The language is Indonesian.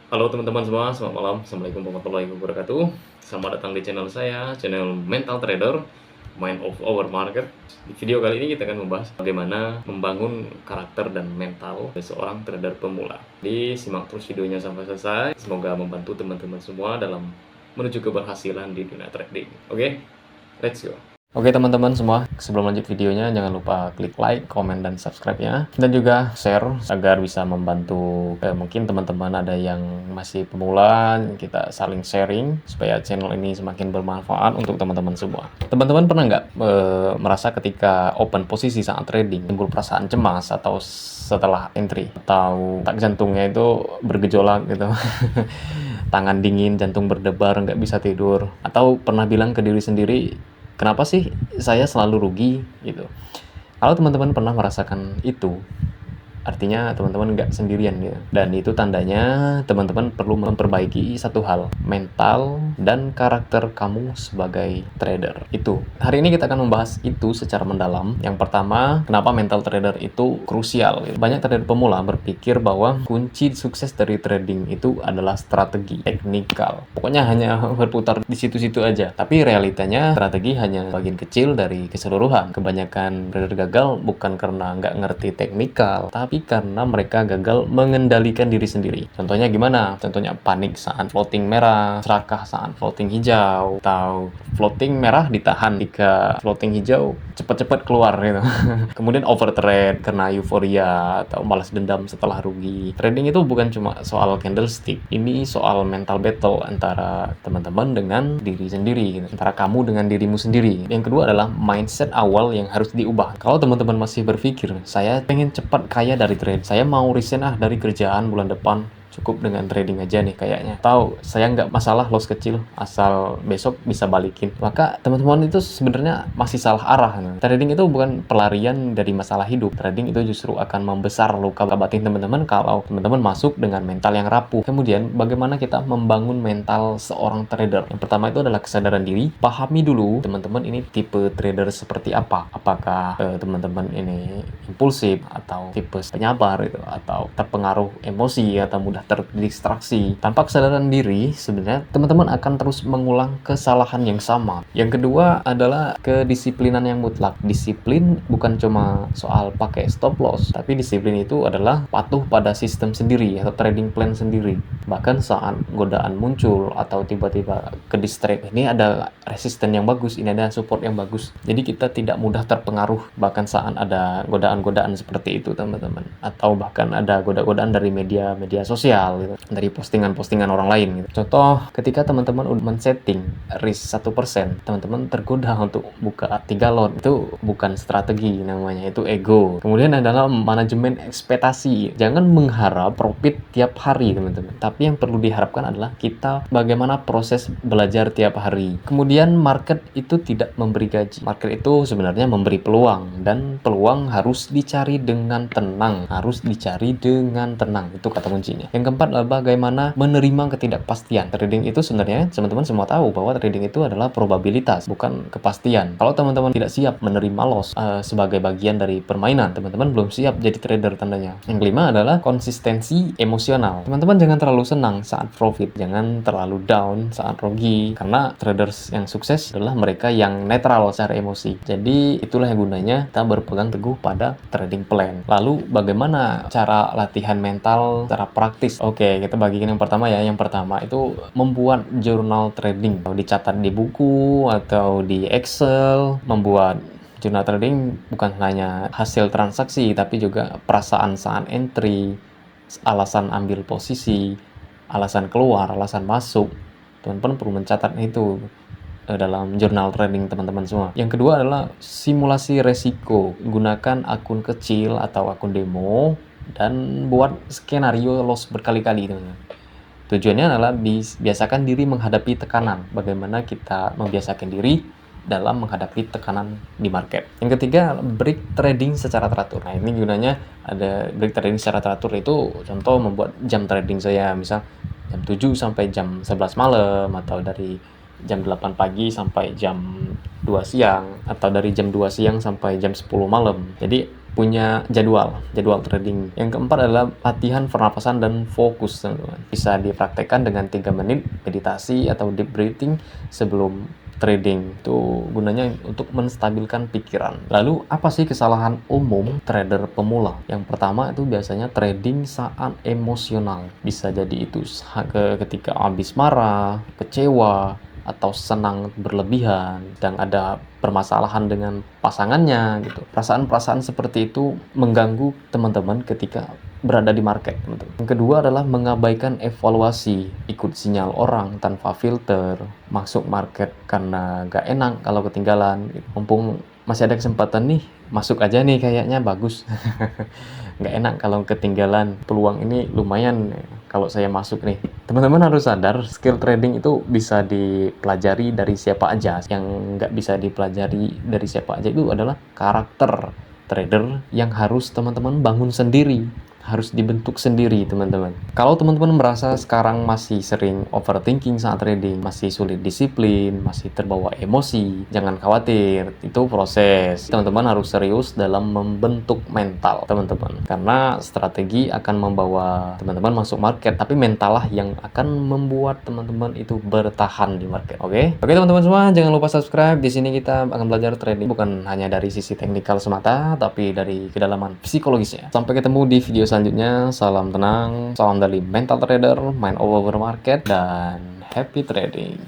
Halo teman-teman semua, selamat malam. Assalamualaikum warahmatullahi wabarakatuh. Selamat datang di channel saya, channel Mental Trader, Mind of Our Market. Di video kali ini kita akan membahas bagaimana membangun karakter dan mental seorang trader pemula. Jadi simak terus videonya sampai selesai. Semoga membantu teman-teman semua dalam menuju keberhasilan di dunia trading. Oke, let's go. Oke teman-teman semua, sebelum lanjut videonya jangan lupa klik like, komen, dan subscribe-nya. Dan juga share agar bisa membantu mungkin teman-teman ada yang masih pemula, kita saling sharing supaya channel ini semakin bermanfaat untuk teman-teman semua. Teman-teman pernah nggak merasa ketika open posisi saat trading timbul perasaan cemas atau setelah entry? Atau tak jantungnya itu bergejolak gitu? Tangan dingin, jantung berdebar, nggak bisa tidur? Atau pernah bilang ke diri sendiri, kenapa sih saya selalu rugi gitu? Kalau teman-teman pernah merasakan itu, artinya teman-teman nggak sendirian gitu. Dan itu tandanya teman-teman perlu memperbaiki satu hal, mental dan karakter kamu sebagai trader. Itu. Hari ini kita akan membahas itu secara mendalam. Yang pertama, kenapa mental trader itu krusial. Banyak trader pemula berpikir bahwa kunci sukses dari trading itu adalah strategi, teknikal. Pokoknya hanya berputar di situ-situ aja. Tapi realitanya strategi hanya bagian kecil dari keseluruhan. Kebanyakan trader gagal bukan karena nggak ngerti teknikal, tapi karena mereka gagal mengendalikan diri sendiri. Contohnya gimana? Contohnya panik saat floating merah, serakah saat floating hijau, atau floating merah ditahan jika floating hijau cepat-cepat keluar gitu. Kemudian overtrade karena euforia atau balas dendam setelah rugi. Trading itu bukan cuma soal candlestick, ini soal mental battle antara teman-teman dengan diri sendiri, gitu. Antara kamu dengan dirimu sendiri. Yang kedua adalah mindset awal yang harus diubah. Kalau teman-teman masih berpikir, saya pengen cepat kaya dari trade, saya mau resign dari kerjaan bulan depan, cukup dengan trading aja nih kayaknya. Tahu, saya nggak masalah loss kecil, asal besok bisa balikin. Maka teman-teman itu sebenarnya masih salah arah. Trading itu bukan pelarian dari masalah hidup. Trading itu justru akan membesar luka batin teman-teman kalau teman-teman masuk dengan mental yang rapuh. Kemudian, bagaimana kita membangun mental seorang trader? Yang pertama itu adalah kesadaran diri. Pahami dulu teman-teman ini tipe trader seperti apa. Apakah teman-teman ini impulsif atau tipe penyabar gitu, atau terpengaruh emosi atau mudah terdistraksi. Tanpa kesadaran diri, sebenarnya teman-teman akan terus mengulang kesalahan yang sama. Yang kedua adalah kedisiplinan yang mutlak. Disiplin bukan cuma soal pakai stop loss, tapi disiplin itu adalah patuh pada sistem sendiri atau trading plan sendiri. Bahkan saat godaan muncul atau tiba-tiba ke distract, ini ada resisten yang bagus, ini ada support yang bagus. Jadi kita tidak mudah terpengaruh bahkan saat ada godaan-godaan seperti itu, teman-teman. Atau bahkan ada godaan dari media sosial gitu, dari postingan-postingan orang lain gitu. Contoh, ketika teman-teman udah men-setting risk 1%, teman-teman tergoda untuk buka 3 lot, itu bukan strategi namanya, itu ego. Kemudian adalah manajemen ekspektasi. Jangan mengharap profit tiap hari, teman-teman. Tapi yang perlu diharapkan adalah kita bagaimana proses belajar tiap hari. Kemudian market itu tidak memberi gaji. Market itu sebenarnya memberi peluang, dan peluang harus dicari dengan tenang, harus dicari dengan tenang. Itu kata kuncinya. Yang keempat adalah bagaimana menerima ketidakpastian. Trading itu sebenarnya teman-teman semua tahu bahwa trading itu adalah probabilitas, bukan kepastian. Kalau teman-teman tidak siap menerima loss sebagai bagian dari permainan, teman-teman belum siap jadi trader tandanya. Yang kelima adalah konsistensi emosional. Teman-teman jangan terlalu senang saat profit, jangan terlalu down saat rugi, karena traders yang sukses adalah mereka yang netral secara emosi. Jadi itulah yang gunanya kita berpegang teguh pada trading plan. Lalu bagaimana cara latihan mental secara praktis? Oke, kita bagikan yang pertama ya. Yang pertama itu membuat jurnal trading. Dicatat di buku atau di Excel. Membuat jurnal trading bukan hanya hasil transaksi, tapi juga perasaan saat entry, alasan ambil posisi, alasan keluar, alasan masuk. Teman-teman perlu mencatat itu dalam jurnal trading teman-teman semua. Yang kedua adalah simulasi resiko. Gunakan akun kecil atau akun demo dan buat skenario loss berkali-kali, teman-teman. Tujuannya adalah biasakan diri menghadapi tekanan. Bagaimana kita membiasakan diri dalam menghadapi tekanan di market. Yang ketiga, break trading secara teratur. Nah, ini gunanya ada break trading secara teratur itu contoh membuat jam trading saya, misal jam 7 sampai jam 11 malam, atau dari jam 8 pagi sampai jam 2 siang, atau dari jam 2 siang sampai jam 10 malam. Jadi punya jadwal trading. Yang keempat adalah latihan pernapasan dan fokus, teman-teman. Bisa dipraktekkan dengan 3 menit meditasi atau deep breathing sebelum trading. Itu gunanya untuk menstabilkan pikiran. Lalu apa sih kesalahan umum trader pemula? Yang pertama itu biasanya trading saat emosional. Bisa jadi itu ketika habis marah, kecewa, atau senang berlebihan, dan ada permasalahan dengan pasangannya gitu. Perasaan-perasaan seperti itu mengganggu teman-teman ketika berada di market, teman-teman. Yang kedua adalah mengabaikan evaluasi, ikut sinyal orang tanpa filter, masuk market karena gak enak kalau ketinggalan. Mumpung masih ada kesempatan nih, masuk aja nih kayaknya bagus. Nggak enak kalau ketinggalan, peluang ini lumayan kalau saya masuk nih. Teman-teman harus sadar, skill trading itu bisa dipelajari dari siapa aja. Yang nggak bisa dipelajari dari siapa aja itu adalah karakter trader yang harus teman-teman bangun sendiri. Harus dibentuk sendiri, teman-teman. Kalau teman-teman merasa sekarang masih sering overthinking saat trading, masih sulit disiplin, masih terbawa emosi, jangan khawatir. Itu proses. Teman-teman harus serius dalam membentuk mental, teman-teman. Karena strategi akan membawa teman-teman masuk market, tapi mental lah yang akan membuat teman-teman itu bertahan di market. Oke, teman-teman semua, jangan lupa subscribe. Di sini kita akan belajar trading bukan hanya dari sisi teknikal semata, tapi dari kedalaman psikologisnya. Sampai ketemu di video selanjutnya. Salam tenang, salam dari Mental Trader, Mind Over Market, dan happy trading.